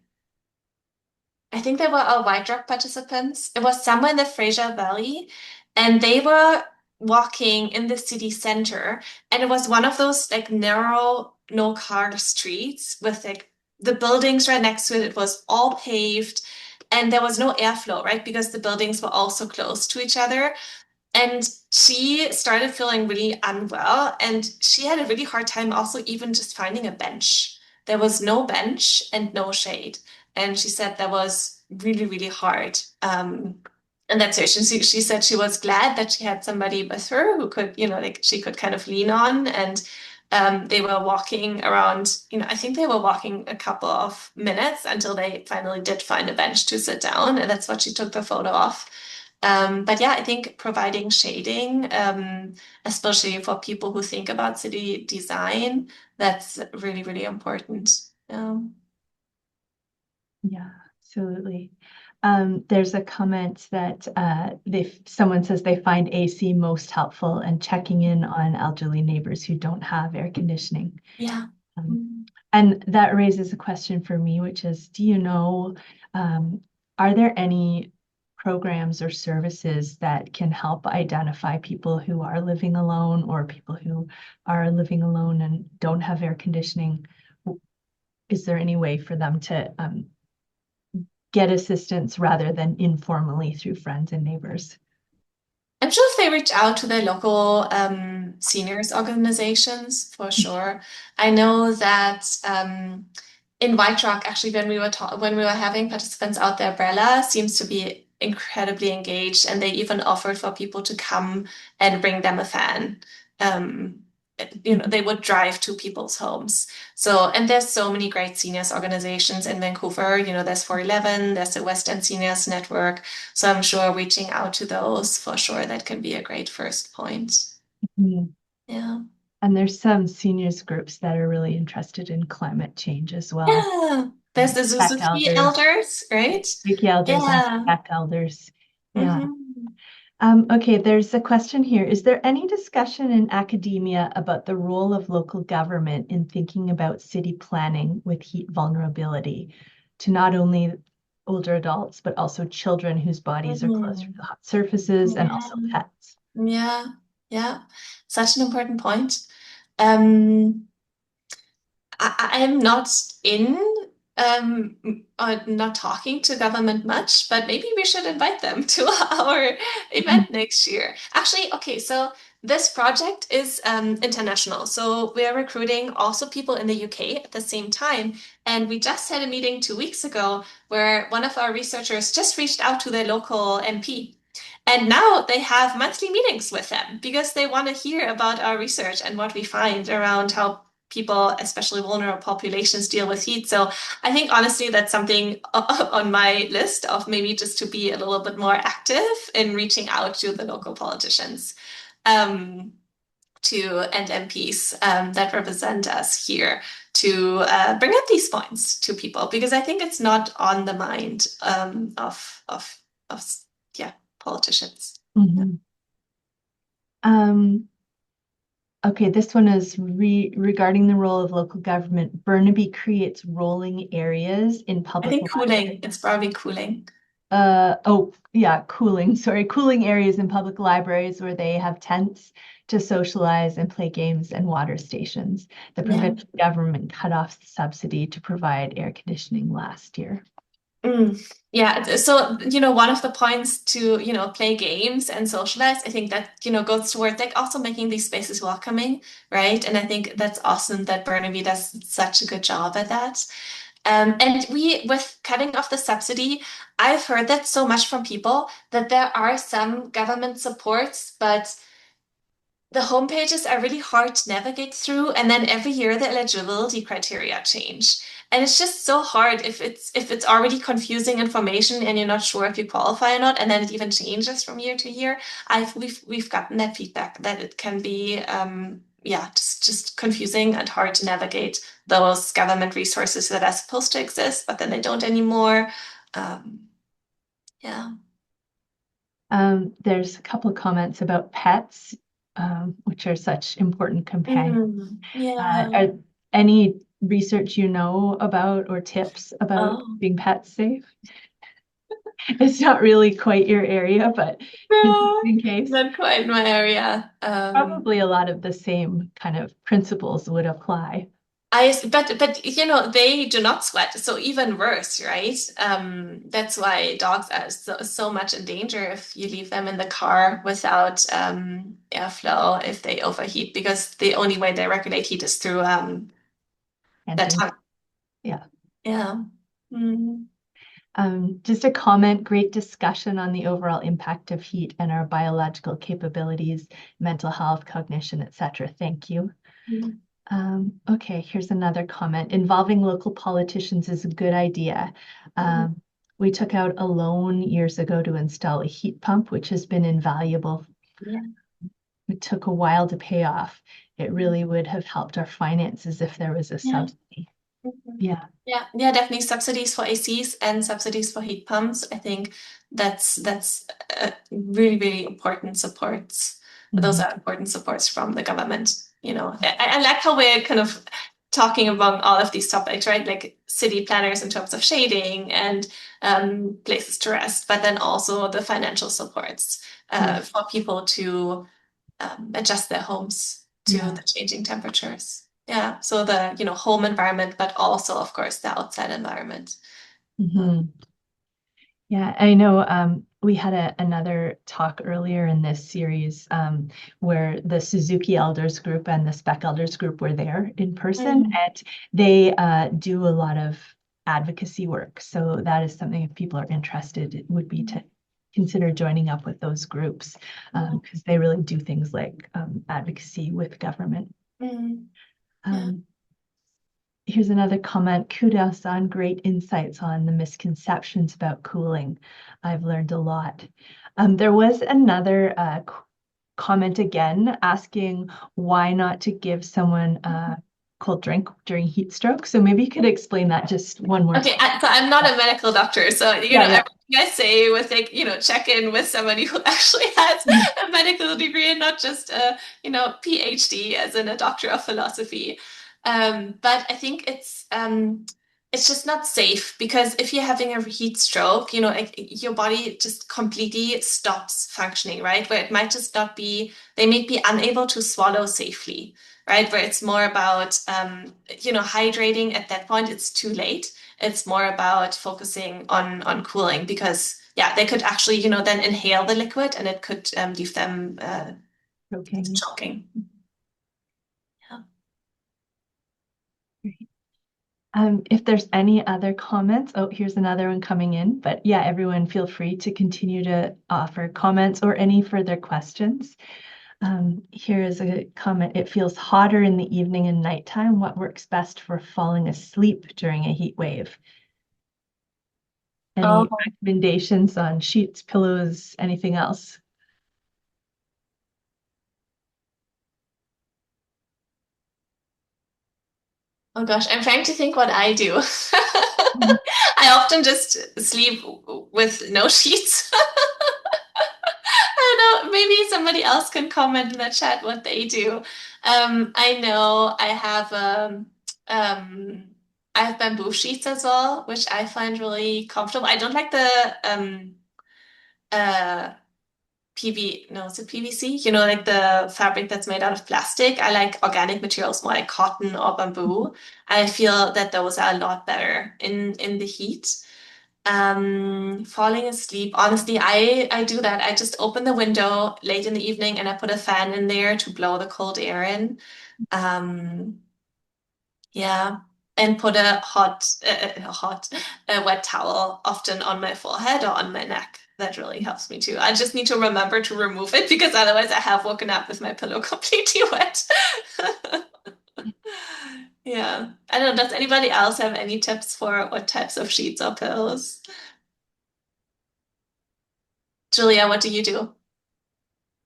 I think they were all White Rock participants. It was somewhere in the Fraser Valley, and they were walking in the city center. And it was one of those like narrow, no car streets with like the buildings right next to it. It was all paved, and there was no airflow, right? Because the buildings were all so close to each other. And she started feeling really unwell, and she had a really hard time also even just finding a bench. There was no bench and no shade. And she said that was really, really hard. And that's it. She said she was glad that she had somebody with her who could, like she could kind of lean on. And they were walking around, I think they were walking a couple of minutes until they finally did find a bench to sit down. And that's what she took the photo of. But yeah, I think providing shading, especially for people who think about city design, that's really, really important. Yeah, absolutely. There's a comment that someone says they find AC most helpful and checking in on elderly neighbors who don't have air conditioning. Yeah. Um, Mm. and that raises a question for me, which is, do you know, um, are there any programs or services that can help identify people who are living alone or people who are living alone and don't have air conditioning? Is there any way for them to get assistance rather than informally through friends and neighbors? I'm sure if they reach out to their local seniors organizations, for sure. I know that in White Rock, actually, when we were having participants out there, Brella seems to be incredibly engaged, and they even offered for people to come and bring them a fan. Um, they would drive to people's homes. So, and there's so many great seniors organizations in Vancouver. There's 411, there's the West End Seniors Network. So I'm sure reaching out to those for sure, that can be a great first point. Mhm. Yeah. And there's some seniors groups that are really interested in climate change as well. Yeah. There's the Tech Suzuki elders, elders, right? Wiki elders and Yeah. tech elders. Yeah. Hmm. Okay, there's a question here. Is there any discussion in academia about the role of local government in thinking about city planning with heat vulnerability to not only older adults, but also children whose bodies are closer Hmm. to hot surfaces and Yeah. also pets? Yeah. Yeah. Such an important point. Um, I am not in not talking to government much, but maybe we should invite them to our event next year. Actually, okay, so this project is international. So we are recruiting also people in the UK at the same time. And we just had a meeting 2 weeks ago where one of our researchers just reached out to their local MP. And now they have monthly meetings with them because they want to hear about our research and what we find around how people, especially vulnerable populations, deal with heat. So I think honestly, that's something on my list of maybe just to be a little bit more active in reaching out to the local politicians. Um, and MPs that represent us here to bring up these points to people, because I think it's not on the mind of yeah, politicians. Mhm. Okay, this one is regarding the role of local government. Burnaby creates rolling areas in I public think cooling, libraries. it's probably cooling. Oh, yeah, cooling. Sorry, cooling areas in public libraries where they have tents to socialize and play games and water stations. The Yeah. provincial government cut off the subsidy to provide air conditioning last year. Mm. Yeah, so one of the points to play games and socialize, I think that goes toward like also making these spaces welcoming, right? And I think that's awesome that Burnaby does such a good job at that. And with cutting off the subsidy, I've heard that so much from people that there are some government supports, but the home pages are really hard to navigate through, and then every year the eligibility criteria change. And it's just so hard if it's already confusing information and you're not sure if you qualify or not, and then it even changes from year to year. We've gotten that feedback that it can be yeah, just confusing and hard to navigate those government resources that are supposed to exist, but then they don't anymore. Um, yeah. There's a couple of comments about pets, which are such important companions. Yeah. Are any research you know about or tips about Oh. keeping pets safe? It's not really quite your area, but just No, in case, not quite my area. probably a lot of the same kind of principles would apply. But they do not sweat, so even worse, right? That's why dogs are so much in danger if you leave them in the car without airflow if they overheat, because the only way they regulate heat is through that Panting. tongue. Yeah. Yeah. Mm. Just a comment, great discussion on the overall impact of heat and our biological capabilities, mental health, cognition, etc. Thank you. Mm. Okay, here's another comment. Involving local politicians is a good idea. We took out a loan years ago to install a heat pump, which has been invaluable. Yeah. It took a while to pay off. It really would have helped our finances if there was a Yeah. subsidy. Mhm. Yeah. Yeah, definitely subsidies for ACs and subsidies for heat pumps. I think that's really, really important supports. Those Mhm. are important supports from the government. I like how we're kind of talking about all of these topics, right? Like city planners in terms of shading and places to rest, but then also the financial supports Yeah. for people to adjust their homes to Yeah. the changing temperatures. Yeah, so the home environment, but also, of course, the outside environment. Mhm. Yeah, I know we had another talk earlier in this series where the Suzuki Elders Group and the Spec Elders Group were there in person, Mm. and they do a lot of advocacy work. So that is something, if people are interested, it would be to consider joining up with those groups Yeah. because they really do things like advocacy with government. Mm. Yeah. Um, Here's another comment. Kudos on great insights on the misconceptions about cooling. I've learned a lot. There was another comment again asking why not to give someone a cold drink during heat stroke. So maybe you could explain that just one more Okay, time. so I'm not a medical doctor, so Yeah, yeah. everything I say with like check in with somebody who actually has a medical degree and not just a PhD as in a doctor of philosophy. But I think it's just not safe, because if you're having a heat stroke, like, your body just completely stops functioning, right? Where it might just not be, they may be unable to swallow safely, right? Where it's more about hydrating at that point, it's too late. It's more about focusing on cooling, because yeah, they could actually then inhale the liquid and it could leave them Okay. choking. Yeah. If there's any other comments, oh, here's another one coming in. But yeah, everyone feel free to continue to offer comments or any further questions. Here is a comment. It feels hotter in the evening and nighttime. What works best for falling asleep during a heat wave? Any Oh, recommendations on sheets, pillows, anything else? Oh gosh, I'm trying to think what I do. Mhm. I often just sleep with no sheets. I don't know, maybe somebody else can comment in the chat what they do. I know um, I have bamboo sheets as well, which I find really comfortable. I don't like the uh no, is it PVC? You know, like the fabric that's made out of plastic. I like organic materials more like cotton or bamboo. I feel that those are a lot better in the heat. Falling asleep. Honestly, I do that. I just open the window late in the evening and I put a fan in there to blow the cold air in. Um, yeah, and put a wet towel often on my forehead or on my neck. That really helps me too. I just need to remember to remove it because otherwise I have woken up with my pillow completely wet. Yeah. I don't know. Does anybody else have any tips for what types of sheets or pillows? Julia, what do you do?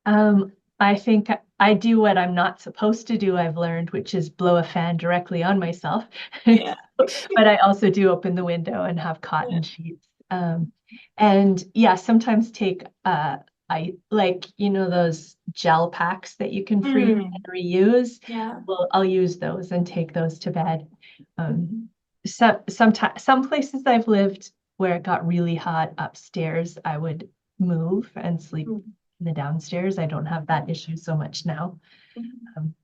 I think I do what I'm not supposed to do, I've learned, which is blow a fan directly on myself. Yeah. But I also do open the window and have Yeah. cotton sheets. And yeah, sometimes take I like, those gel packs that you can freeze Mm, and reuse. yeah. Well, I'll use those and take those to bed. Some places I've lived where it got really hot upstairs, I would move and sleep Mm. in the downstairs. I don't have that issue so much now. Um,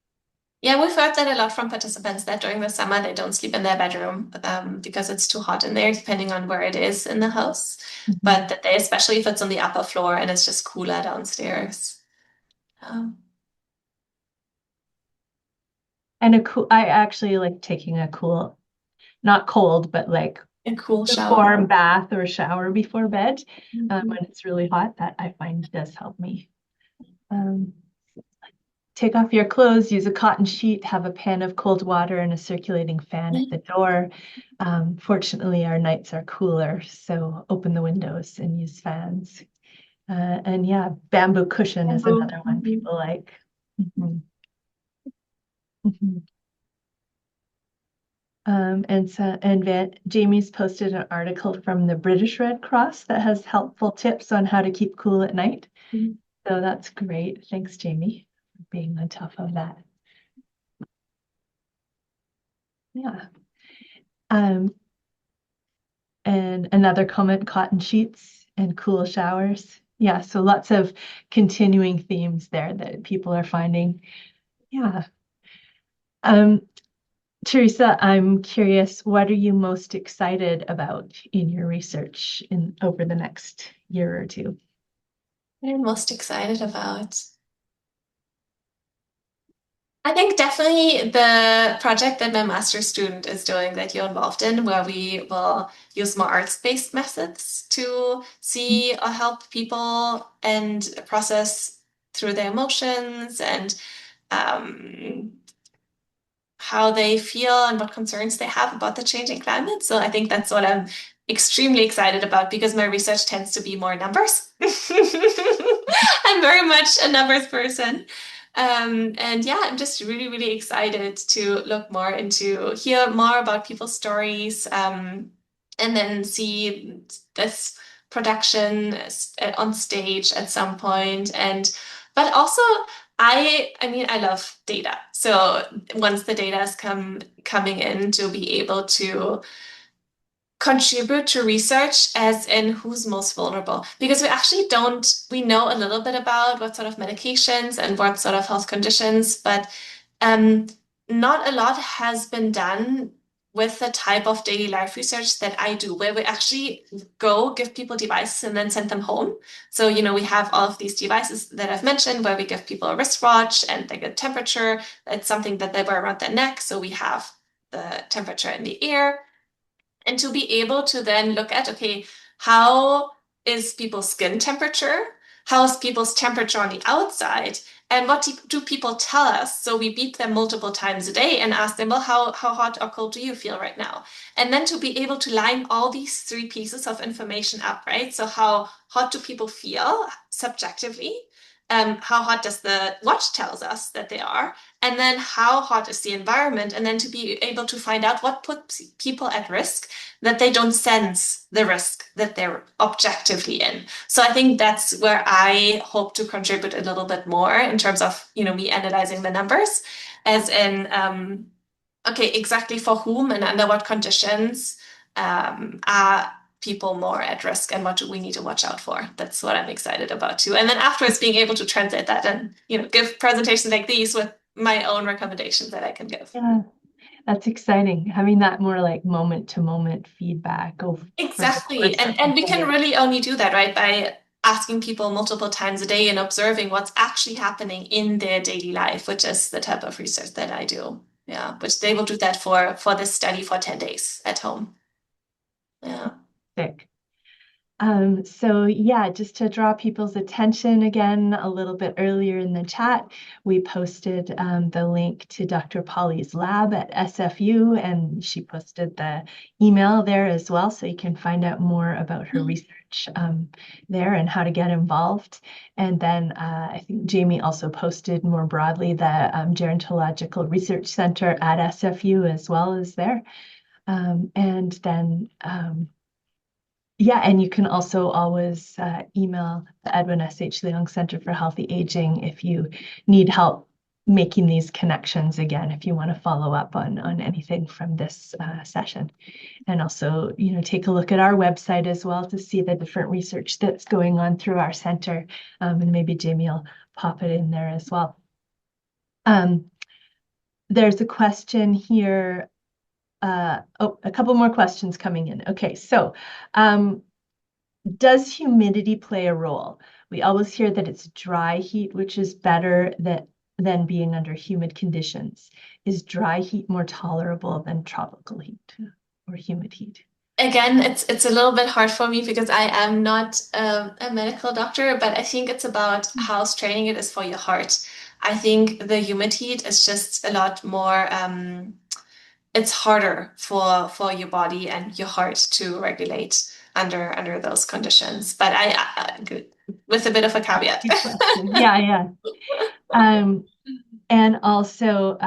Yeah, we've heard that a lot from participants that during the summer they don't sleep in their bedroom because it's too hot in there, depending on where it is in the house. mhm. But that they, especially if it's on the upper floor and it's just cooler downstairs. Um, And I actually like taking a cool, not cold, but like a cool a shower. warm bath or shower before bed Mhm. when it's really hot. That I find does help me. Um, Take off your clothes, use a cotton sheet, have a pan of cold water and a circulating fan at the door. Fortunately, our nights are cooler, so open the windows and use fans. And yeah, bamboo cushion is Bamboo. another one Mhm. people like. Mhm, mhm. Jamie's posted an article from the British Red Cross that has helpful tips on how to keep cool at night. So that's great. Thanks, Jamie, for being on top of that. Yeah. Um, and another comment, cotton sheets and cool showers. Yeah, so lots of continuing themes there that people are finding. Yeah. Um, Theresa, I'm curious, what are you most excited about in your research in over the next year or two? What I'm most excited about. I think definitely the project that my master's student is doing that you're involved in, where we will use more arts-based methods to see or help people and process through their emotions and um, how they feel and what concerns they have about the changing climate. So I think that's what I'm extremely excited about because my research tends to be more numbers. I'm very much a numbers person. And yeah, I'm just really, really excited to look more into, hear more about people's stories, and then see this production on stage at some point. But also, I mean, I love data. So once the data is coming in to be able to contribute to research as in who's most vulnerable because we know a little bit about what sort of medications and what sort of health conditions, but um, not a lot has been done with the type of daily life research that I do, where we actually go give people devices and then send them home. So, we have all of these devices that I've mentioned where we give people a wristwatch and they get temperature. It's something that they wear around their neck. So we have the temperature in the air and to be able to then look at, okay, how is people's skin temperature? How is people's temperature on the outside? And what do people tell us? So we beep them multiple times a day and ask them, well, how hot or cold do you feel right now? And then to be able to line all these three pieces of information up, right? So how hot do people feel subjectively? how hot does the watch tells us that they are, and then how hot is the environment, and then to be able to find out what puts people at risk that they don't sense the risk that they're objectively in. So I think that's where I hope to contribute a little bit more in terms of, me analyzing the numbers, as in, okay, exactly for whom and under what conditions are people more at risk, and what do we need to watch out for? That's what I'm excited about too. And then afterwards being able to translate that and, give presentations like these with my own recommendations that I can give. Yeah, that's exciting. Having that more like moment to moment feedback for the Exactly. course And of the and we can day. really only do that, right? By asking people multiple times a day and observing what's actually happening in their daily life, which is the type of research that I do. Yeah, which they will do that for this study for 10 days at home. Yeah. Sick. So yeah, just to draw people's attention again, a little bit earlier in the chat, we posted the link to Dr. Pauly's lab at SFU, and she posted the email there as well, so you can find out more about her research there and how to get involved. And then I think Jamie also posted more broadly the Gerontological Research Center at SFU as well as there. And then yeah, and you can also always email the Edwin S.H. Leong Centre for Healthy Aging if you need help making these connections again, if you want to follow up on anything from this session. And also, take a look at our website as well to see the different research that's going on through our center. And maybe Jamie will pop it in there as well. There's a question here. A couple more questions coming in. Okay, so does humidity play a role? We always hear that it's dry heat, which is better than being under humid conditions. Is dry heat more tolerable than tropical heat or humid heat? Again, it's a little bit hard for me because I am not a medical doctor, but I think it's about how straining it is for your heart. I think the humid heat is just a lot more, it's harder for your body and your heart to regulate under those conditions. But with a bit of a caveat. Good question. Yeah. And also,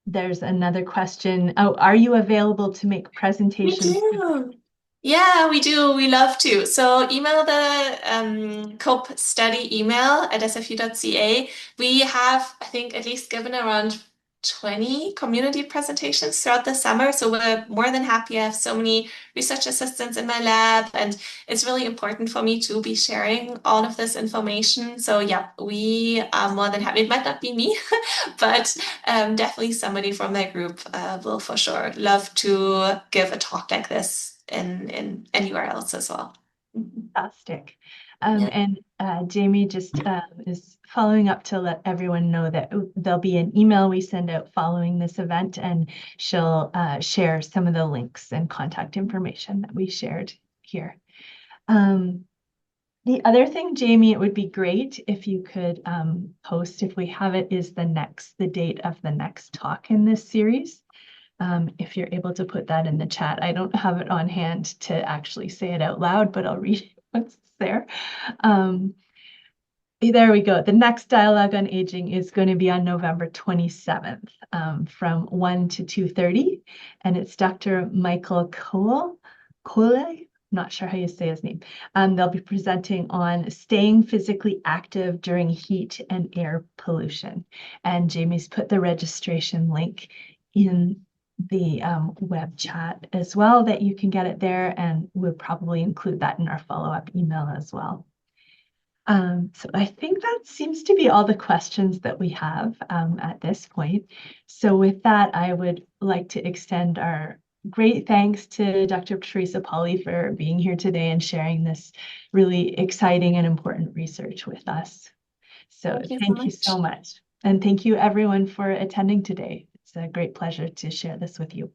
there's another question. Oh, are you available to make We presentations? do. Yeah, we do. We love to. So email the COPE study email at sfu.ca. We have, I think, at least given around 20 community presentations throughout the summer. So we're more than happy. I have so many research assistants in my lab, and it's really important for me to be sharing all of this information. So yeah, we are more than happy. It might not be me, but definitely somebody from that group will for sure love to give a talk like this in anywhere else as well. Fantastic. Yeah. And Jamie just is following up to let everyone know that there'll be an email we send out following this event, and she'll share some of the links and contact information that we shared here. The other thing, Jamie, it would be great if you could post, if we have it, is the date of the next talk in this series. If you're able to put that in the chat. I don't have it on hand to actually say it out loud, but I'll read it once it's there. There we go. The next dialogue on aging is going to be on November 27th from 1 to 2:30. And it's Dr. Michael Cole, not sure how you say his name. They'll be presenting on staying physically active during heat and air pollution. And Jamie's put the registration link in the web chat as well, that you can get it there, and we'll probably include that in our follow-up email as well. So I think that seems to be all the questions that we have at this point. So with that, I would like to extend our great thanks to Dr. Theresa Pauly for being here today and sharing this really exciting and important research with us. So thank you so much. And thank you everyone for attending today. It's a great pleasure to share this with you.